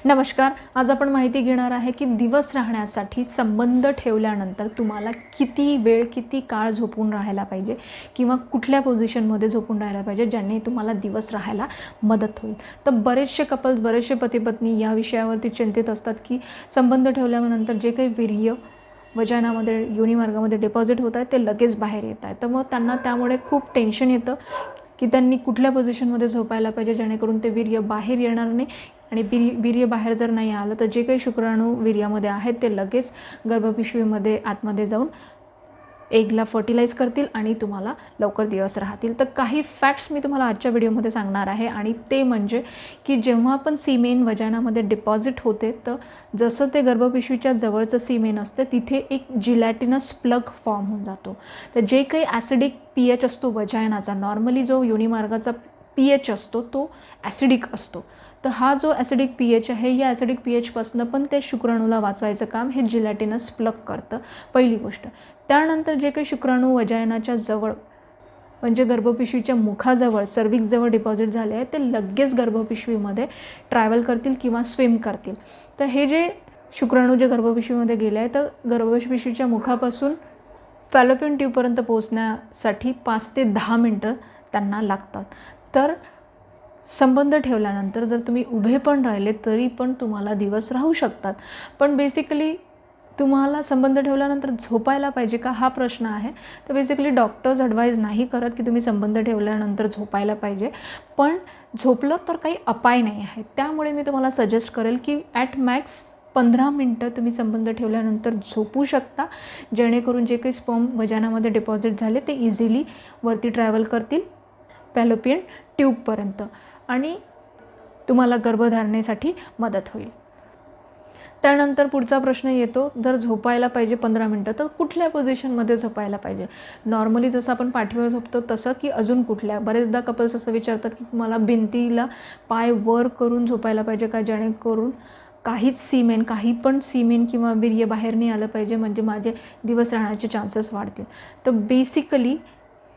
नमस्कार. आज आपण माहिती घेणार आहे की दिवस राहण्यासाठी संबंध ठेवल्यानंतर तुम्हाला किती वेळ किती काळ झोपून राहायला पाहिजे किंवा कुठल्या पोझिशनमध्ये झोपून राहायला पाहिजे ज्याने तुम्हाला दिवस राहायला मदत होईल. तर बरेचसे कपल्स बरेचसे पती पत्नी या विषयावरती चिंतित असतात की संबंध ठेवल्यानंतर जे काही वीर्य वजानामध्ये योनिमार्गामध्ये डिपॉझिट होत आहे ते लगेच बाहेर येत आहे. तर मग त्यांना त्यामुळे खूप टेन्शन येतं की त्यांनी कुठल्या पोझिशनमध्ये झोपायला पाहिजे जेणेकरून ते वीर्य बाहेर येणार नाही आणि वीर्य बाहेर जर नाही आलं तर जे काही शुक्राणू वीर्यामध्ये आहेत ते लगेच गर्भपिशवीमध्ये आतमध्ये जाऊन एगला फर्टिलाइज करतील आणि तुम्हाला लवकर दिवस राहतील. तर काही फॅक्ट्स मी तुम्हाला आजच्या व्हिडिओमध्ये सांगणार आहे आणि ते म्हणजे की जेव्हा पण सीमेन वजानामध्ये डिपॉझिट होते तर जसं ते गर्भपिशवीच्या जवळचं सीमेन असतं तिथे एक जिलॅटिनस प्लग फॉर्म होऊन जातो. तर जे काही ॲसिडिक pH असतो वजानाचा, नॉर्मली जो योनिमार्गाचा pH असतो तो ॲसिडिक असतो. तर हा जो ॲसिडिक pH आहे या ॲसिडिक pHपासून पण ते शुक्राणूला वाचवायचं काम हे जिलॅटिनस प्लग करतं, पहिली गोष्ट. त्यानंतर जे काही शुक्राणू वजानाच्या जवळ म्हणजे गर्भपिशवीच्या मुखाजवळ सर्विक्सजवळ डिपॉझिट झाले आहे ते लगेच गर्भपिशवीमध्ये ट्रॅव्हल करतील किंवा स्विम करतील. तर हे जे शुक्राणू जे गर्भपिशवीमध्ये गेले आहे तर गर्भपिशवीच्या मुखापासून फॅलोपियन ट्यूबपर्यंत पोहोचण्यासाठी 5 ते 10 मिनटं त्यांना लागतात. तर संबंध ठेवल्यानंतर जर तुम्ही उभे पण राहिले तरी पण तुम्हाला दिवस राहू शकतात. पण बेसिकली तुम्हाला संबंध ठेवल्यानंतर झोपायला पाहिजे का हा प्रश्न आहे. तर बेसिकली डॉक्टर्स ॲडवाईज नाही करत की तुम्ही संबंध ठेवल्यानंतर झोपायला पाहिजे, पण झोपलं तर काही अपाय नाही आहे. त्यामुळे मी तुम्हाला सजेस्ट करेल की ॲट मॅक्स 15 मिनटं तुम्ही संबंध ठेवल्यानंतर झोपू शकता जेणेकरून जे काही स्पर्म वजानामध्ये डिपॉझिट झाले ते इझिली वरती ट्रॅव्हल करतील फॅलोपियन ट्यूबपर्यंत आणि तुम्हाला गर्भधारणेसाठी मदत होईल. त्यानंतर पुढचा प्रश्न येतो, जर झोपायला पाहिजे 15 मिनटं तर कुठल्या पोझिशनमध्ये झोपायला पाहिजे. नॉर्मली जसं आपण पाठीवर झोपतो तसं की अजून कुठल्या. बरेचदा कपल्स असं विचारतात की मला भिंतीला पाय वर करून झोपायला पाहिजे का जेणेकरून काही पण सीमेन किंवा वीर्य बाहेर नाही आलं पाहिजे म्हणजे माझे दिवस राहण्याचे चान्सेस वाढतील. तर बेसिकली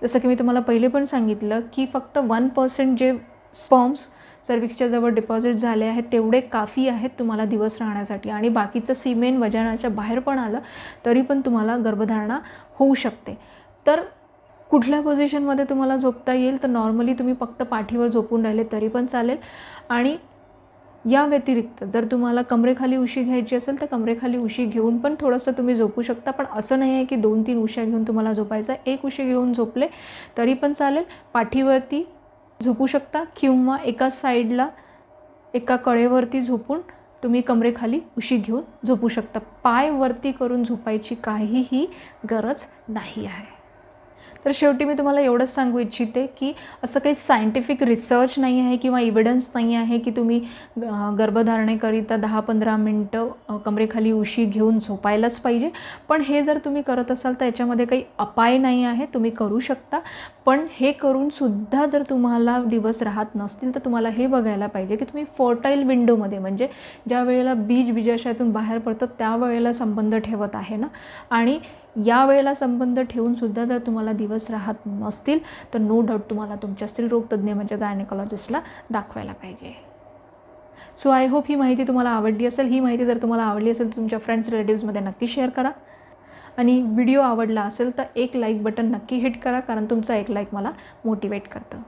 जसं की मी तुम्हाला पहिले पण सांगितलं की फक्त 1% जे स्पर्म्स सर्विक्सच्या जवळ डिपॉझिट झाले आहेत तेवढे काफी आहेत तुम्हाला दिवस राहण्यासाठी आणि बाकीचं सीमेन वजानाच्या बाहेर पण आलं तरी पण तुम्हाला गर्भधारणा होऊ शकते. तर कुठल्या पोझिशनमध्ये तुम्हाला झोपता येईल तर नॉर्मली तुम्ही फक्त पाठीवर झोपून राहिले तरी पण चालेल आणि या व्यतिरिक्त जर तुम्हाला कमरेखाली उशी घ्यायची असेल तर कमरेखाली उशी घेऊन पण थोडंसं तुम्ही झोपू शकता. पण असं नाही आहे की 2-3 उश्या घेऊन तुम्हाला झोपायचं आहे. एक उशी घेऊन झोपले तरी पण चालेल. पाठीवरती झोपू शकता किंवा एका साईडला एका कडेवरती झोपून तुम्ही कमरेखाली उशी घेऊन झोपू शकता. पाय वरती करून झोपायची काहीही गरज नाही आहे. तर शेवटी मी तुम्हाला एवढंच सांगू इच्छिते की असं काही सायंटिफिक रिसर्च नाही आहे किंवा इव्हिडन्स नाही आहे की तुम्ही गर्भधारणेकरिता 10-15 मिनटं कमरेखाली उशी घेऊन झोपायलाच पाहिजे. पण हे जर तुम्ही करत असाल तर याच्यामध्ये काही अपाय नाही आहे, तुम्ही करू शकता. पण हे करूनसुद्धा जर तुम्हाला दिवस राहत नसतील तर तुम्हाला हे बघायला पाहिजे की तुम्ही फर्टाईल विंडोमध्ये म्हणजे ज्या वेळेला बीज बीजाशयातून बाहेर पडतं त्यावेळेला संबंध ठेवत आहे ना, आणि या वेळेला संबंध ठेवूनसुद्धा जर तुम्हाला दिवस राहत नसतील तर नो डाऊट तुम्हाला तुमच्या स्त्रीरोगतज्ञ म्हणजे गायनेकॉलॉजिस्टला दाखवायला पाहिजे. सो आय होप ही माहिती तुम्हाला आवडली असेल. ही माहिती जर तुम्हाला आवडली असेल तर तुमच्या फ्रेंड्स रिलेटिव्समध्ये नक्की शेअर करा आणि व्हिडिओ आवडला असेल तर एक लाईक बटन नक्की हिट करा कारण तुमचा एक लाईक मला मोटिवेट करतं.